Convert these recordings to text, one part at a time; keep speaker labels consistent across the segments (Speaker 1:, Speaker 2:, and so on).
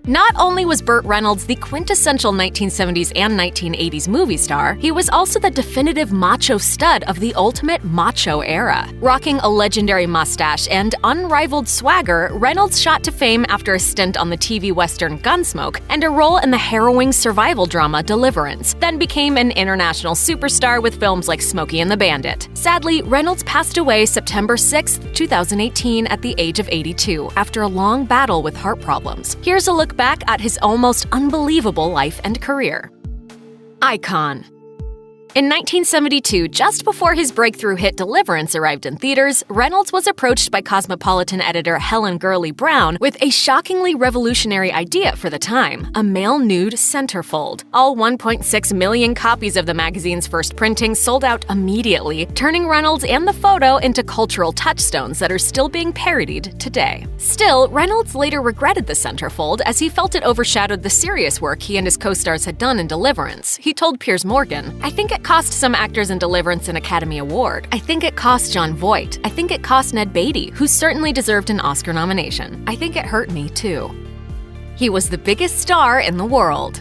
Speaker 1: Not only was Burt Reynolds the quintessential 1970s and 1980s movie star, he was also the definitive macho stud of the ultimate macho era. Rocking a legendary mustache and unrivaled swagger, Reynolds shot to fame after a stint on the TV western Gunsmoke and a role in the harrowing survival drama Deliverance, then became an international superstar with films like Smokey and The Bandit. Sadly, Reynolds passed away September 6, 2018 at the age of 82 after a long battle with heart problems. Here's a look back at his almost unbelievable life and career. Icon. In 1972, just before his breakthrough hit Deliverance arrived in theaters, Reynolds was approached by Cosmopolitan editor Helen Gurley Brown with a shockingly revolutionary idea for the time: a male nude centerfold. All 1.6 million copies of the magazine's first printing sold out immediately, turning Reynolds and the photo into cultural touchstones that are still being parodied today. Still, Reynolds later regretted the centerfold as he felt it overshadowed the serious work he and his co-stars had done in Deliverance. He told Piers Morgan, "I think it cost some actors in Deliverance an Academy Award. I think it cost Jon Voight. I think it cost Ned Beatty, who certainly deserved an Oscar nomination. I think it hurt me, too." He was the biggest star in the world.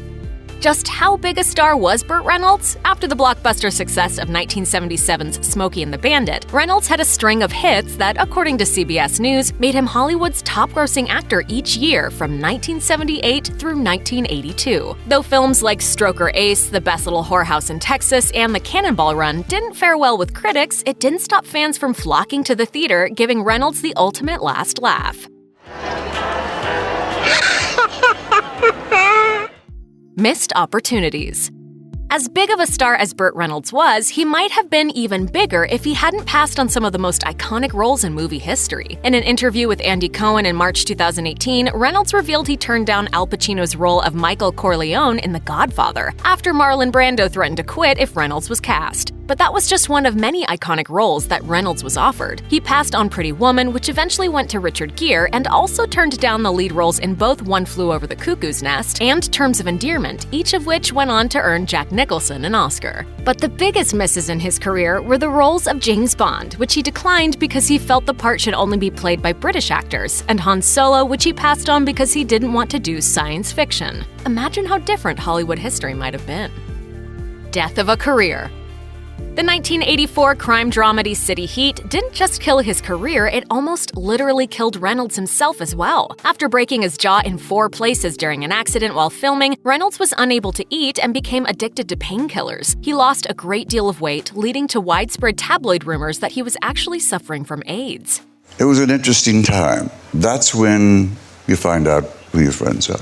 Speaker 1: Just how big a star was Burt Reynolds? After the blockbuster success of 1977's Smokey and the Bandit, Reynolds had a string of hits that, according to CBS News, made him Hollywood's top-grossing actor each year from 1978 through 1982. Though films like Stroker Ace, The Best Little Whorehouse in Texas, and The Cannonball Run didn't fare well with critics, it didn't stop fans from flocking to the theater, giving Reynolds the ultimate last laugh. Missed opportunities. As big of a star as Burt Reynolds was, he might have been even bigger if he hadn't passed on some of the most iconic roles in movie history. In an interview with Andy Cohen in March 2018, Reynolds revealed he turned down Al Pacino's role of Michael Corleone in The Godfather, after Marlon Brando threatened to quit if Reynolds was cast. But that was just one of many iconic roles that Reynolds was offered. He passed on Pretty Woman, which eventually went to Richard Gere, and also turned down the lead roles in both One Flew Over the Cuckoo's Nest and Terms of Endearment, each of which went on to earn Jack Nicholson an Oscar. But the biggest misses in his career were the roles of James Bond, which he declined because he felt the part should only be played by British actors, and Han Solo, which he passed on because he didn't want to do science fiction. Imagine how different Hollywood history might have been. Death of a career. The 1984 crime dramedy City Heat didn't just kill his career, it almost literally killed Reynolds himself as well. After breaking his jaw in 4 places during an accident while filming, Reynolds was unable to eat and became addicted to painkillers. He lost a great deal of weight, leading to widespread tabloid rumors that he was actually suffering from AIDS.
Speaker 2: It was an interesting time. That's when you find out who your friends are.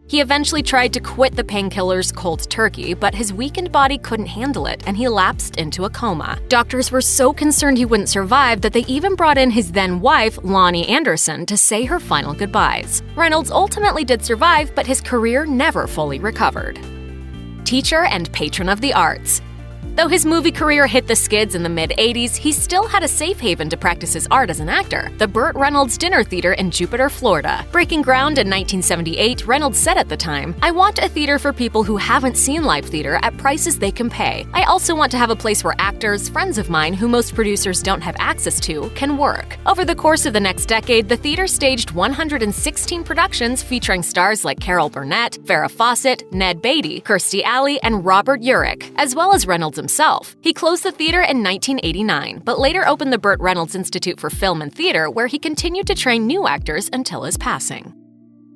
Speaker 1: He eventually tried to quit the painkillers cold turkey, but his weakened body couldn't handle it, and he lapsed into a coma. Doctors were so concerned he wouldn't survive that they even brought in his then-wife, Lonnie Anderson, to say her final goodbyes. Reynolds ultimately did survive, but his career never fully recovered. Teacher and patron of the arts. Though his movie career hit the skids in the mid-'80s, he still had a safe haven to practice his art as an actor, the Burt Reynolds Dinner Theater in Jupiter, Florida. Breaking ground in 1978, Reynolds said at the time, "I want a theater for people who haven't seen live theater at prices they can pay. I also want to have a place where actors, friends of mine who most producers don't have access to, can work." Over the course of the next decade, the theater staged 116 productions featuring stars like Carol Burnett, Farrah Fawcett, Ned Beatty, Kirstie Alley, and Robert Urich, as well as Reynolds himself. He closed the theater in 1989, but later opened the Burt Reynolds Institute for Film and Theater, where he continued to train new actors until his passing.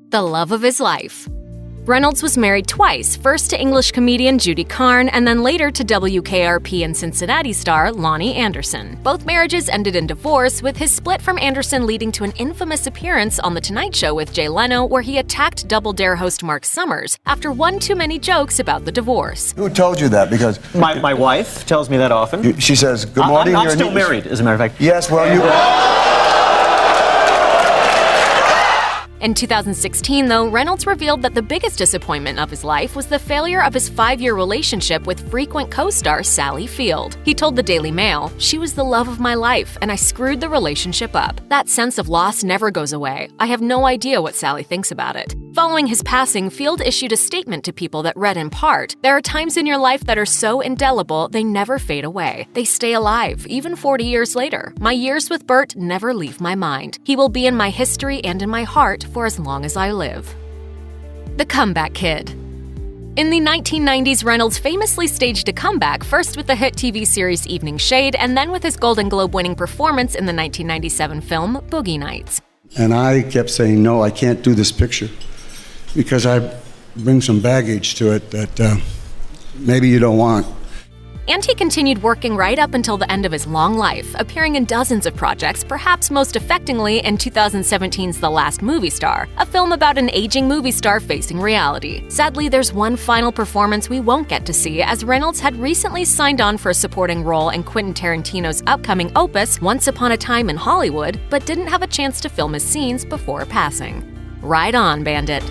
Speaker 1: The love of his life. Reynolds was married twice, first to English comedian Judy Carne and then later to WKRP and Cincinnati star Lonnie Anderson. Both marriages ended in divorce, with his split from Anderson leading to an infamous appearance on The Tonight Show with Jay Leno where he attacked Double Dare host Mark Summers after one too many jokes about the divorce.
Speaker 3: Who told you that? Because
Speaker 4: my wife tells me that often.
Speaker 3: She says, "Good morning."
Speaker 4: I'm still married, as a matter of fact.
Speaker 3: Yes, well, you...
Speaker 1: In 2016, though, Reynolds revealed that the biggest disappointment of his life was the failure of his 5-year relationship with frequent co-star Sally Field. He told the Daily Mail, "She was the love of my life, and I screwed the relationship up. That sense of loss never goes away. I have no idea what Sally thinks about it." Following his passing, Field issued a statement to people that read in part, "There are times in your life that are so indelible they never fade away. They stay alive, even 40 years later. My years with Burt never leave my mind. He will be in my history and in my heart for as long as I live." The Comeback Kid. In the 1990s, Reynolds famously staged a comeback, first with the hit TV series Evening Shade, and then with his Golden Globe-winning performance in the 1997 film Boogie Nights.
Speaker 5: And I kept saying, no, I can't do this picture, because I bring some baggage to it that maybe you don't want.
Speaker 1: And he continued working right up until the end of his long life, appearing in dozens of projects, perhaps most affectingly in 2017's The Last Movie Star, a film about an aging movie star facing reality. Sadly, there's one final performance we won't get to see, as Reynolds had recently signed on for a supporting role in Quentin Tarantino's upcoming opus, Once Upon a Time in Hollywood, but didn't have a chance to film his scenes before passing. Ride on, Bandit.